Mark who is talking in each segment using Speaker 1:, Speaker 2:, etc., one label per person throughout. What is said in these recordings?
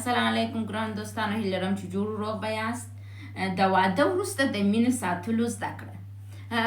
Speaker 1: السلام علیکم ګران دوستانو، هیله لرم چې جوړ روغ به یاست. د واده وروسته د مینې ساتلو زده کړه.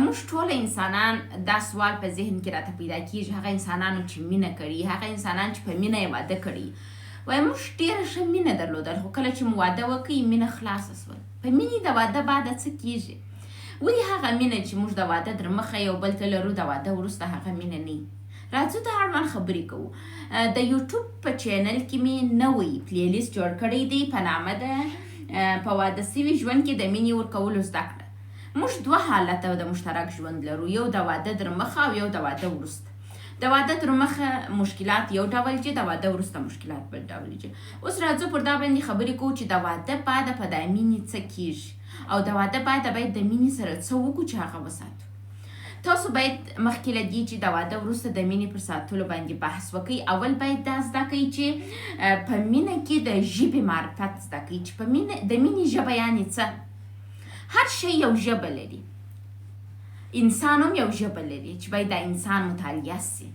Speaker 1: موږ ټول انسانان دا سوال په ذهن کې راته پیدا کیږي، هغه انسانانو چې مینه کړي، هغه انسانان چې په مینه یې واده کړي. وایي موږ ډېره ښه مینه درلودل، خو کله چې مو واده وکړي مینه خلاصه سول. په مینې د واده بعده څه کیږي؟ ولې هغه مینه چې موږ د واده در مخه یو بل ته لرو د واده وروسته هغه مینه نه وي؟ راځو د اړوند خبرې کوو. د یوټیوب په چینل کې مې نوی پلیلیست جوړ کړی دی په نامه د په واده سوي ژوند کې د مینې ورکولو زده کړه. موږ دوه حالته د مشترک ژوند لرو، یو د واده در مخه او یو د واده وروسته. د واده در مخه مشکلات یو ډول چې د واده وروسته مشکلات بل ډول چې. اوس راځو پر دا باندې خبرې کوو چې د واده بعده په د مینې څه کیږي او د واده بعده باید د مینې سره څه وکړو چې هغه وساتو. تاسو باید مخکې له دې چې د واده وروسته د مینې پر ساتلو باندې بحث وکړئ، اول باید دا زده کړئ چې په مینه کې د ژبې معرفت زده کړئ چې په مینه د مینې ژبه یعنې څه. هر شی یو ژبه لري، انسان هم یو ژبه لري چې باید د انسان مطالعه سي.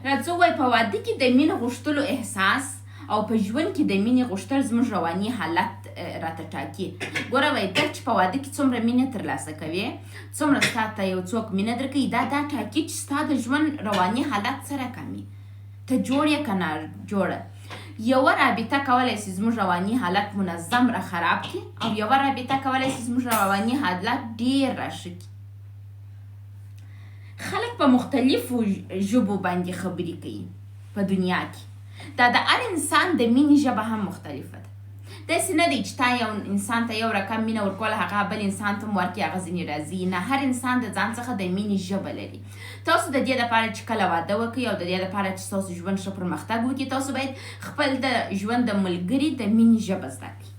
Speaker 1: راځو وایي په واده کې د مینې غوښتلو احساس او په ژوند کې د مینې غوښتل زموږ رواني حالت راته ټاکي. ګوره وایي ته چې په واده کې څومره مینه ترلاسه کوې، څومره ستا ته یو څوک مینه درکوي، دا ټاکي چې ستا د ژوند رواني حالت څه رقم وي، ته جوړ یې که نه جوړه. یوه رابطه کولی شي زموږ رواني حالت منظم را خراب کړي او یوه رابطه کولی شي زموږ رواني حالت ډېر را ښه کړي. خلک په مختلفو ژبو باندې خبرې کوي په دنیا کې. دا د هر انسان د مینې ژبه هم مختلفه ده. داسې نه دی چې تا یو انسان ته یو رقم مینه ورکوله هغه بل انسان ته هم ورکړي هغه ځینې راځي. نه، هر انسان د ځان څخه د مینې ژبه لري. تاسو د دې دپاره چې کله واده وکړئ او د دې دپاره چې ستاسو ژوند ښه پرمختګ وکړي، تاسو باید خپل د ژوند د ملګري د مینې ژبه زده کړئ.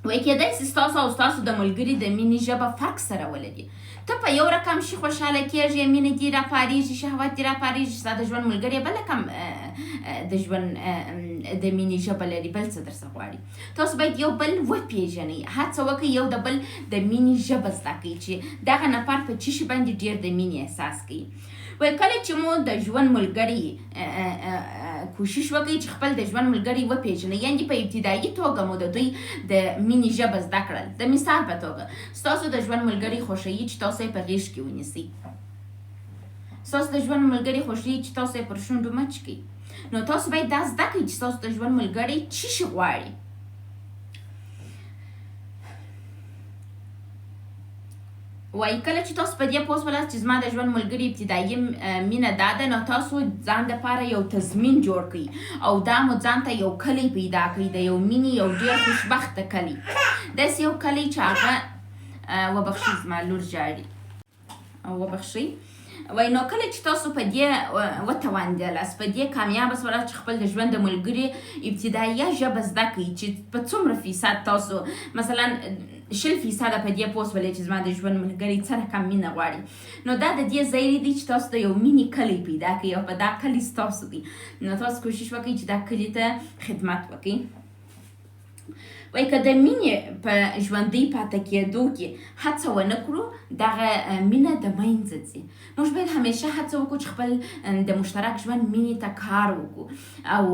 Speaker 1: وایي کېدای شي ستاسو او ستاسو د ملګري د مینې ژبه فرق سره ولري. ته په یو رقم شي خوشحاله کېږې، مینه دې راپارېږي، شهوت دې راپارېږي، ستا د ژوند ملګری بل رقم د ژوند د مینې ژبه لري، بل څه درڅه غواړي. تاسو باید یو بل وپېژنئ، هڅه وکړئ یو د بل د مینې ژبه زده کړئ چې دغه نفر په څه شي باندې ډېر د مینې احساس کوي. وایي کله چې مو د ژوند ملګري کوشش وکړئ چې خپل د ژوند ملګري وپېژنئ، یعنې په ابتدایي توګه مو د دوی د مینې ژبه زده کړل. د مثال په توګه ستاسو د ژوند ملګري خوښوي چې تاسو یې په غېږ کې ونیسئ، ستاسو د ژوند ملګري خوښوي چې تاسو یې پر شونډو مچ کړئ. نو تاسو باید دا زده کړئ چې ستاسو د ژوند ملګری څه شي غواړي. وایي کله چې تاسو په دې پوه شولاست چې زما د ژوند ملګري ابتدایي مینه دا ده، نو تاسو ځان دپاره یو تضمین جوړ کړئ او دا مو ځان ته یو کلی پیدا کړئ، د یو مینې یو ډېر خوشبخته کلی. داسې یو کلی چې هغه وبخښئ زما لور ژاړي، وبخښئ. وایي نو کله چې تاسو په دې وتوانېدلاست، په دې کامیابه شولاست چې خپل د ژوند د ملګري ابتدایه ژبه زده کړئ چې په څومره فیصد تاسو مثلا 100% په دې پوه شولې چې زما د ژوند ملګري څه رقم مینه غواړي، نو دا د دې ځای دی چې تاسو د یو مینې کلی پیدا کړئ او په دا کلي ستاسو دی. نو تاسو کوشش وکړئ چې دا کلي ته خدمت وکړئ. وایي که د مینې په ژوندۍ پاتې کېدو کې هڅه ونه کړو، دغه مینه د منځه ځي. موږ باید همیشه هڅه وکړو چې خپل د مشترک ژوند مینې ته کار وکړو او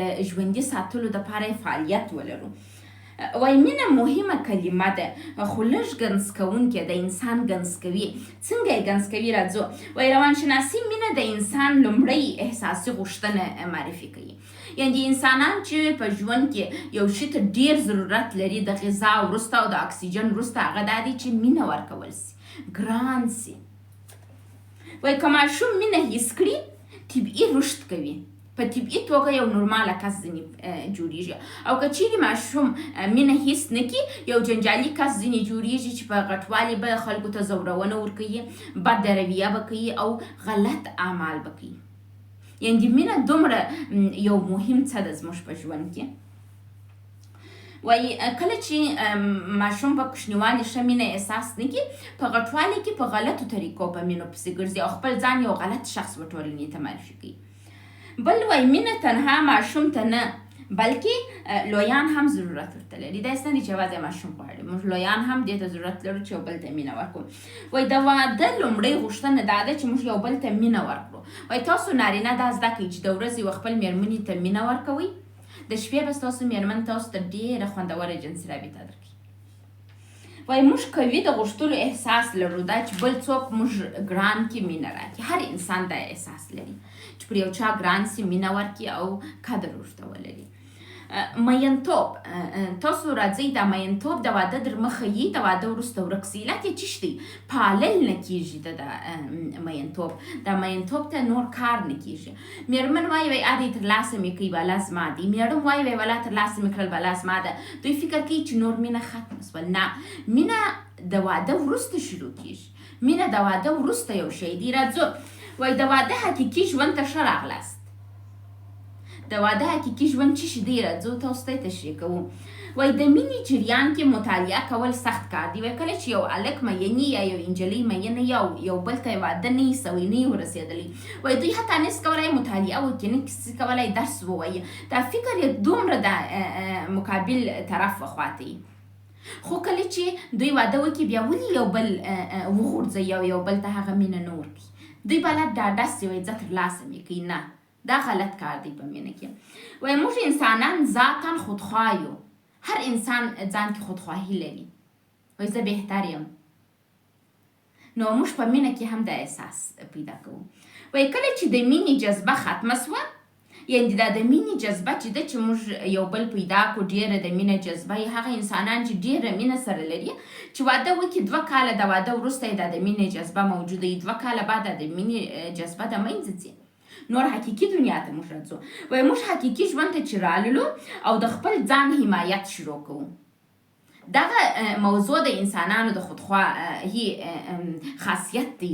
Speaker 1: د ژوندي ساتلو دپاره یې فعالیت ولرو. وایي مینه مهمه کلمه ده خو لږ ګنځ کوونکې د انسان ګنځ کوي. څنګه یې ګنځ کوي؟ راځو. وایي روانشناسي مینه د انسان لومړی احساسي غوښتنه معرفي کوي. یعنې انسانان چې په ژوند کې یو شي ته ډېر ضرورت لري، د غذا وروسته او د اکسیجن وروسته، هغه دا دی چې مینه ورکول سي، ګران سي. وایي که ماشوم مینه حس کړي طبیعي رشد کوي، په طبیعي توګه یو نورماله کس ځینې جوړیږي. او که چیرې ماشوم مینه حس نه کړي، یو جنجالي کس ځینې جوړیږي چې په غټوالي به خلکو ته زورونه ورکوي، بد رویه به کوي او غلط اعمال به کوي. یعنې مینه دومره یو مهم څه ده زموږ په ژوند کې. وایي کله چې ماشوم په کوچنیوالي ښه مینه احساس نه کړي، په غټوالي کې په غلطو طریقو په مینو پسې ګرځي او خپل ځان یو غلط شخص به ټولنې ته معرفي کوي. بل وایي مینه تنها ماشوم ته نه بلکې لویان هم ضرورت ورته لري. داسې نه دي چې یوازې ماشوم غواړي، موږ لویان هم دې ته ضرورت لرو چې یو بل ته مینه ورکړو. وایي د واده لومړۍ غوښتنه دا ده چې موږ یو بل ته مینه ورکړو. وایي تاسو نارینه دا زده کړئ چې د ورځې یو خپل مېرمنې ته مینه ورکوئ، د شپې به ستاسو مېرمن تاسو ته ډېره خوندوره جنسي رابطه درکړي. وایي موږ قوي د غوښتلو احساس لرو، دا چې بل څوک موږ ګران کړي مینه راکړي. هر انسان دا احساس لري چې پر یو چا ګران سي، مینه ورکړي او قدر ورته ولري. مینتوب، تاسو راځئ دا مینتوب د واده در مخه یي، د واده وروسته ورک سي. علت یې څه دی؟ پالل نه کېږي د مینتوب. دا مینتوب ته نور کار نه کېږي. مېرمن وایي وایي ادې ترلاسه مې کوي بلا زما دی، مېړه وایي وایي والا ترلاسه مې کړل بلا زما ده. دوی فکر کوي چې نور مینه ختمه سول. نه، مینه د واده وروسته شروع کېږي. مینه د واده وروسته یو شی دی. راځو وایي د واده حقیقي ژوند ته ښه راغلاست. د واده حقیقي ژوند څه شی دی؟ راځو تاسو ته تشریح کوو. وایي د مینې جریان کې مطالعه کول سخت کار دی. وایي کله چې یو هلک مینې یا یو نجلۍ مینه یا یو بل ته واده نه وي سوی، نه یې ورسېدلی، وایي دوی حتی نسي کولی مطالعه وکړي، نسي کولی درس ووایي. دا فکر یې دومره د مقابل طرف خواته وي. خو کله چې دوی واده وکړي بیا ولې یو بل وغورځوي او یو بل ته هغه مینه نه ورکوي؟ دوی به لا ډاډه سي وایي زه ترلاسه مې کوي. نه، دا غلط کار دی په مینه کې. وایي موږ انسانان ذاتاً خودخواه یو. هر انسان ځان کې خودخواهي لري. وایي زه بهتر یم. نو موږ په مینه کې هم دا احساس پیدا کوو. وایي کله چې د مینې جذبه ختمه سوه، یعنې دا د مینې جذبه چې ده چې موږ یو بل پیدا کړو، ډېره د مینه جذبه یې هغه انسانان چې ډېره مینه سره لري، چې واده وکړي 2 کاله د واده وروسته یې دا د مینې جذبه موجوده وي، 2 کاله بعد د مینې جذبه د منځه ځي. نور حقیقي دنیا ته موږ راځو. وایي موږ حقیقي ژوند ته چې راللو او د خپل ځان حمایت شروع کوو. دغه موضوع د انسانانو د خودخواهي خاصیت دی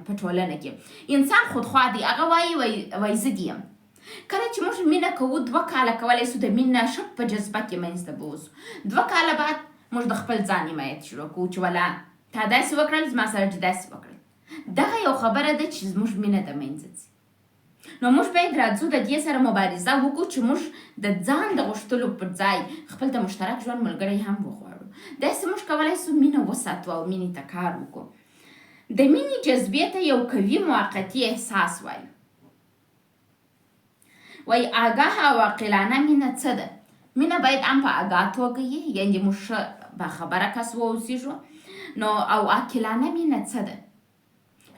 Speaker 1: په ټولنه کې. انسان خودخواه دی. هغه وایي زه دې یم. کله چې موږ مینه کوو 2 کاله کولی سو د مینه ښه په جذبه کې منځته بوځو. 2 کاله بعد موږ د خپل ځان حمایت شروع کوو چې ولا تا داسې وکړل، زما سره دې داسې وکړل. دغه یو خبره ده چې زموږ مینه د منځه ځي. نو موږ باید راځو د دې سره مبارزه وکړو چې موږ د ځان د غوښتلو پر ځای خپل د مشترک ژوند ملګری هم وغواړو. داسې موږ کولی سو مینه وساتو او مینې ته کار وکړو. د مینې جذبې ته یو قوي موقتي احساس وایي. وایي آګاه او عاقلانه مینه څه ده؟ مینه باید هم په آګاه توګه وي، یعنې موږ ښه باخبره کس واوسېږو. نو او عاقلانه مینه څه ده؟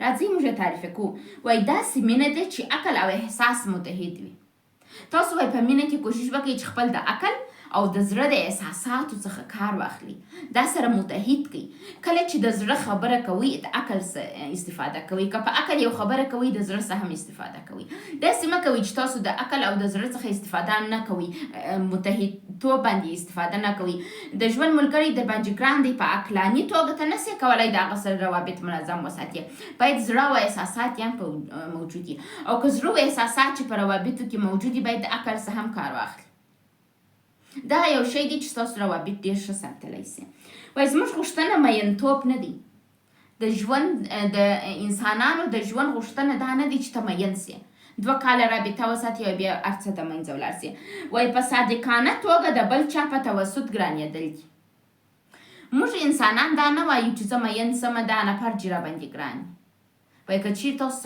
Speaker 1: راځئ موږ یې تعریفه کوو. وایي داسې مینه ده چې عقل او احساس متحد وي. تاسو وایي په مینه کې کوشش وکړئ چې خپل د عقل او د زړه د احساساتو څخه کار واخلي، دا سره متحد کړئ. کله چې د زړه خبره کوئ د عقل څخه استفاده کوئ، که په عقل یو خبره کوئ د زړه څخه هم استفاده کوئ. داسې مه کوئ چې تاسو د عقل او د زړه څخه استفاده نه کوئ، متحدتوب باندې استفاده نه کوئ. د ژوند ملګری د باندې ګران دی، په عقلاني توګه ته نسئ کولی د هغه سره روابط منظم وساتئ. باید زړه او احساسات یې هم موجود وي، او که زړه او احساسات چې په روابطو کې موجود دي باید د عقل څخه هم کار واخلي. دا یو شی دی چې ستاسو روابط ډېر ښه ساتلی سي. وایي زموږ غوښتنه مینتوب نه دی. د ژوند د انسانانو د ژوند غوښتنه دا نه دی چې ته مین سي، 2 کاله رابطه وساتي او بیا هر څه د منځه ولاړ سي. وایي په صادقانه توګه د بل چا په توسط ګرانېدل دي. موږ انسانان دا نه وایو چې زه مین سمه دا نفر چې راباندې ګران وي. وایي که چیرې تاسو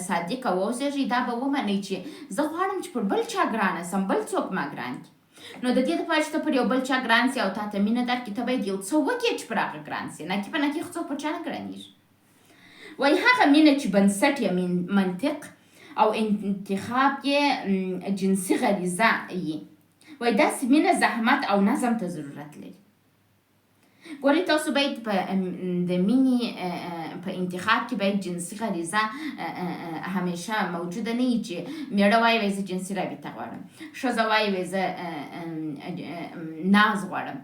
Speaker 1: صادقه واوسېږئ دا به ومنئ چې زه غواړم چې پر بل چا ګرانه سم، بل څوک ما ګران کړي. نو د دې دپاره چې ته پر یو بل چا ګران سي او تا ته مینه درکړي، ته باید یو څه وکړې چې پر هغه ګران سي. نکي په نکي خو څوک پر چا نه ګرانېږي. وایي هغه مینه چې بنسټ یې منطق او انتخاب یې جنسي غریزه یي. وایي داسې مینه زحمت او نظم ته ضرورت لري. ګورئ تاسو باید د مینې په انتخاب کې باید جنسي غریزه همیشه موجوده نه وي چې میړه وایي وایي زه جنسي رابطه غواړم، ښځه وایي وایي زه ناز غواړم.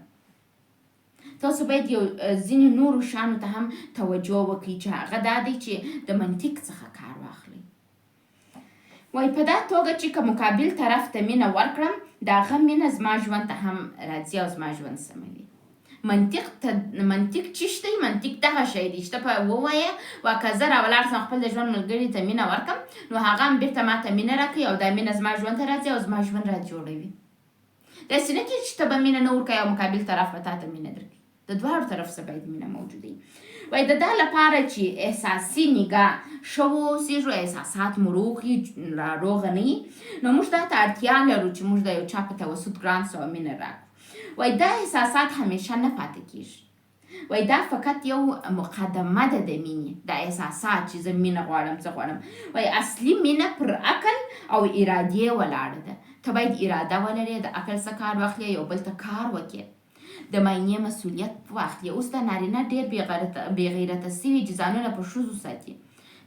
Speaker 1: تاسو باید یو ځینې نورو شیانو ته هم توجه وکړئ چې هغه دا دی چې د منطق څخه کار واخلئ. وایي په دا توګه چې که مقابل طرف ته مینه ورکړم د هغه مینه زما ژوند ته هم راځي او زما ژوند سموي. منطق چې شته منطق دغه شی دی چې ته په ووایې که زه راولاړ سم خپل د ژوند ملګري ته مینه ورکړم نو هغه هم بېرته ما ته مینه راکوي او دا مینه زما ژوند ته راځي او زما ژوند را جوړوي. داسې نه کېږي چې ته به مینه نه ورکوې او مقابل طرف به تا ته مینه درکړي. د دواړو طرف څخه باید مینه موجوده وي. وایي د دا لپاره چې احساسي نګاه ښه واوسېږو، احساسات مو روغ وي، روغه نه وي، نو موږ دا ته اړتیا لرو چې موږ د یو چا په توسط ګران سو او مینه راکړو. وایي دا احساسات همیشه نه پاتې کېږي. وایي دا فقط یو مقدمه ده د مینې، دا احساسات چې زه مینه غواړم څه غواړم. وایي اصلي مینه پر عقل او ارادې ولاړه ده. ته باید اراده ولرې، د عقل څخه کار واخلې، یو بل ته کار وکړې، د معاینې مسؤلیت واخلې. اوس د نارینه ډېر بې غیرته سوي چې ځانونه په ښځو ساتي.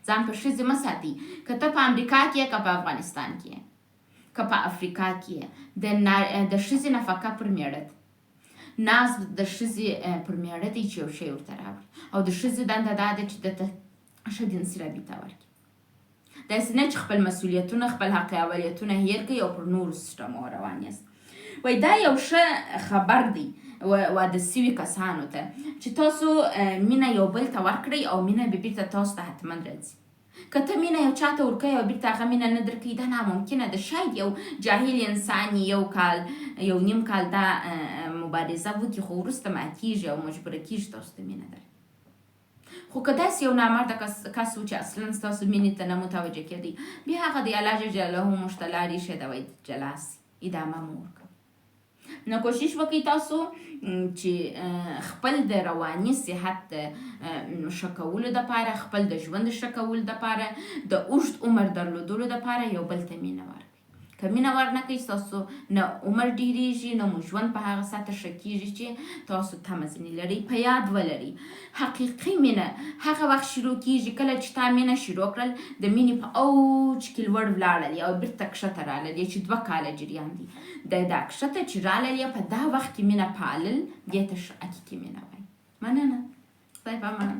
Speaker 1: ځان په ښځې مه ساتي. که ته په امریکا کې یې، که په افغانستان کې یې، که په افریقا کې یې، د ښځې نفقه پر مېړه ده. ناز د ښځې پر مېړه دی چې یو شی ورته راوړي، او د ښځې دنده دا ده چې ده ته ښه جنسي رابطه ورکړي. داسې نه چې خپل مسؤلیتونه، خپل حق اولیتونه هېر کړئ او پر نورو سیسټمو روان یاست. وایي دا یو ښه خبر دی واده سوي کسانو ته چې تاسو مینه یو بل ته ورکړئ او مینه به بېرته تاسو ته حتما راځي. که ته مینه یو چا ته ورکوې او بېرته هغه مینه نه درکوي، دا ناممکنه ده. شاید یو جاهل انسان یو کال یو نیم کال دا مبارزه وکړي، خو وروسته ماتېږي او مجبوره کېږي تاسو ته مینه درکړي. خو که داسې یو نامرده کس و چې اصلا ستاسو مینې ته نه متوجه کېدی، بیا هغه د الله جل جلاله موږ ته لارې ښیي ده، وایي جلا سي، ادامه مو ورکوي. نو کوشش وکړئ تاسو چې خپل د رواني صحت ښه کولو دپاره، خپل د ژوند ښه کولو دپاره، د اوږد عمر درلودلو دپاره یو بل ته مینه ورکړئ. که مینه ورنه کوئ، ستاسو نه عمر ډېرېږي، نه مو ژوند په هغه سطح ښه کېږي چې تاسو تمه ځینې لرئ. په یاد ولرئ، حقیقي مینه هغه وخت شروع کېږي کله چې تا مینه شروع کړل، د مینې په اوج کې لوړ ولاړل او بېرته کښته رالل، چې 2 کاله جریان دی. دا کښته چې رالل په دا وخت کې مینه پالل، دې ته حقیقي مینه وایي. مننه. خدای په امان.